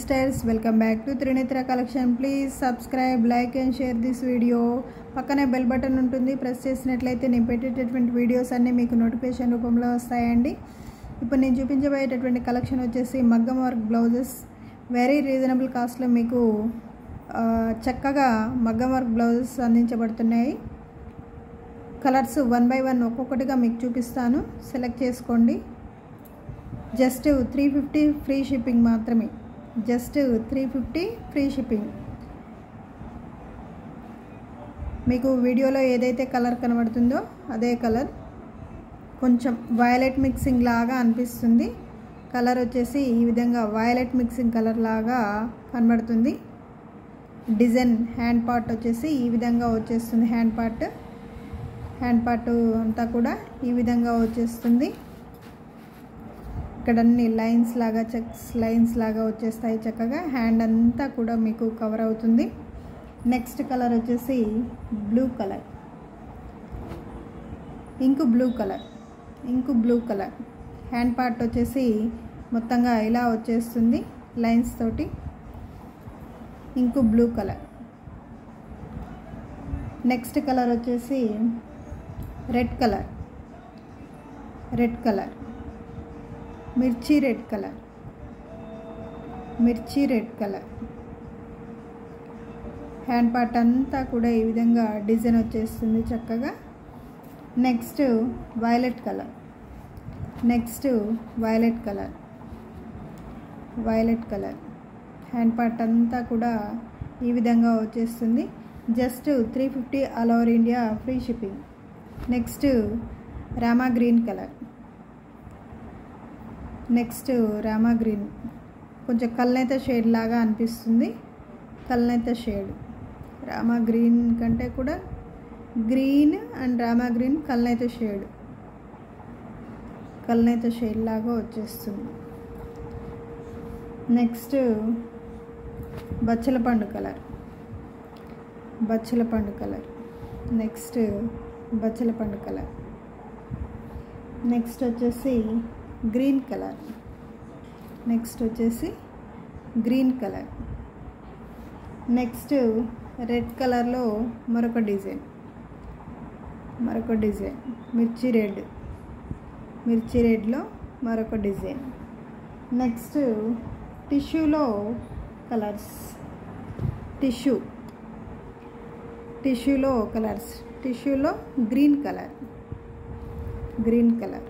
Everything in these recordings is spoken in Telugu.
Styles, welcome back to Trinitra collection. Please subscribe, like and share this video. పక్కనే బెల్ బటన్ ఉంటుంది, ప్రెస్ చేసినట్లయితే నేను పెట్టేటటువంటి వీడియోస్ అన్నీ మీకు నోటిఫికేషన్ రూపంలో వస్తాయండి. ఇప్పుడు నేను చూపించబోయేటటువంటి కలెక్షన్ వచ్చేసి మగ్గం వర్క్ బ్లౌజెస్. వెరీ రీజనబుల్ కాస్ట్లో మీకు చక్కగా మగ్గం వర్క్ బ్లౌజెస్ అందించబడుతున్నాయి. కలర్స్ 1 by 1 ఒక్కొక్కటిగా మీకు చూపిస్తాను, సెలెక్ట్ చేసుకోండి. జస్ట్ 350 ఫ్రీ షిప్పింగ్ మాత్రమే. Just 350 free shipping. మీకు వీడియోలో ఏదైతే కలర్ కనబడుతుందో అదే కలర్, కొంచెం వయలెట్ మిక్సింగ్ లాగా అనిపిస్తుంది. కలర్ వచ్చేసి ఈ విధంగా వయలెట్ మిక్సింగ్ కలర్ లాగా కనబడుతుంది. డిజైన్ హ్యాండ్ పార్ట్ వచ్చేసి ఈ విధంగా వచ్చేస్తుంది. హ్యాండ్ పార్ట్ అంతా కూడా ఈ విధంగా వచ్చేస్తుంది. ఇక్కడ అన్ని లైన్స్ లాగా, చెక్స్ లైన్స్ లాగా వచ్చేస్తాయి. చక్కగా హ్యాండ్ అంతా కూడా మీకు కవర్ అవుతుంది. నెక్స్ట్ కలర్ వచ్చేసి blue colour, ink blue colour. Hand part వచ్చేసి మొత్తంగా ఇలా వచ్చేస్తుంది లైన్స్ తోటి. Ink blue colour. Next colour వచ్చేసి రెడ్ కలర్, మిర్చి రెడ్ కలర్. హ్యాండ్ పార్ట్ అంతా కూడా ఈ విధంగా డిజైన్ వచ్చేస్తుంది చక్కగా. Next violet colour. Hand part అంతా కూడా ఈ విధంగా వచ్చేస్తుంది. Just 350 all over India free shipping. Next Rama green, కొంచెం కల్నేత షేడ్ లాగా అనిపిస్తుంది. కల్నేత షేడ్, రామా గ్రీన్ కంటే కూడా గ్రీన్ అండ్ రామా గ్రీన్ కల్నేత షేడ్ లాగా వచ్చేస్తుంది. నెక్స్ట్ బచ్చల పండు కలర్. నెక్స్ట్ వచ్చేసి గ్రీన్ కలర్. నెక్స్ట్ రెడ్ కలర్లో మరొక డిజైన్, మిర్చి రెడ్లో మరొక డిజైన్. నెక్స్ట్ టిష్యూలో కలర్స్, టిష్యూలో గ్రీన్ కలర్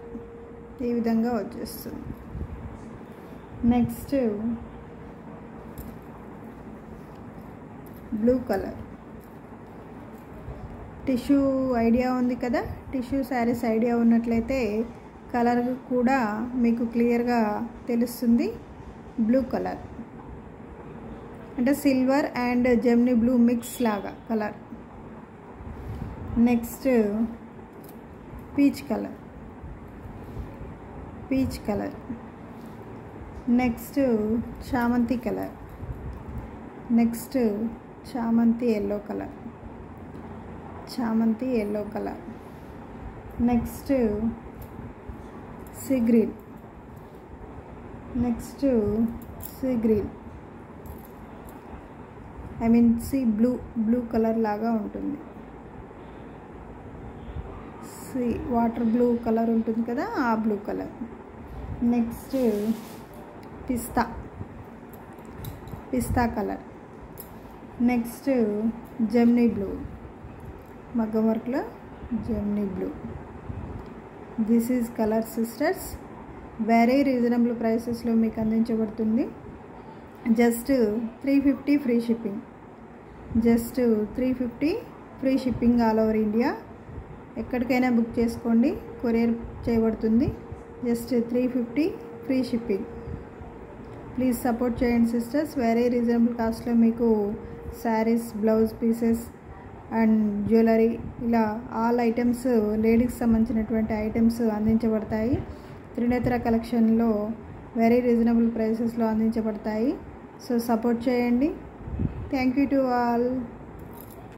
ఈ విధంగా వచ్చేస్తుంది. Next blue colour. Tissue idea ఉంది కదా, టిష్యూ శారీస్ ఐడియా ఉన్నట్లయితే కలర్ కూడా మీకు క్లియర్గా తెలుస్తుంది. బ్లూ కలర్ అంటే silver and Gemini blue mix లాగా colour. Next peach colour. Next చామంతి కలర్. నెక్స్ట్ చామంతి yellow colour. Next see green. See blue colour లాగా ఉంటుంది. వాటర్ బ్లూ కలర్ ఉంటుంది కదా, ఆ బ్లూ కలర్. నెక్స్ట్ పిస్తా కలర్. నెక్స్ట్ జెమినీ బ్లూ, మగ్గం వర్క్లో Gemini blue. This is colour sisters. Very reasonable ప్రైసెస్లో మీకు అందించబడుతుంది. Just 350 free shipping all over India. ఎక్కడికైనా బుక్ చేసుకోండి, కొరియర్ చేయబడుతుంది. Just 350 free shipping. Please support చేయండి సిస్టర్స్. వెరీ రీజనబుల్ కాస్ట్లో మీకు saris, blouse pieces and jewellery, ఇలా ఆల్ ఐటమ్స్, లేడీస్కి సంబంధించినటువంటి ఐటమ్స్ అందించబడతాయి. త్రినేత్ర కలెక్షన్లో వెరీ రీజనబుల్ ప్రైసెస్లో అందించబడతాయి. సో సపోర్ట్ చేయండి. Thank you to all.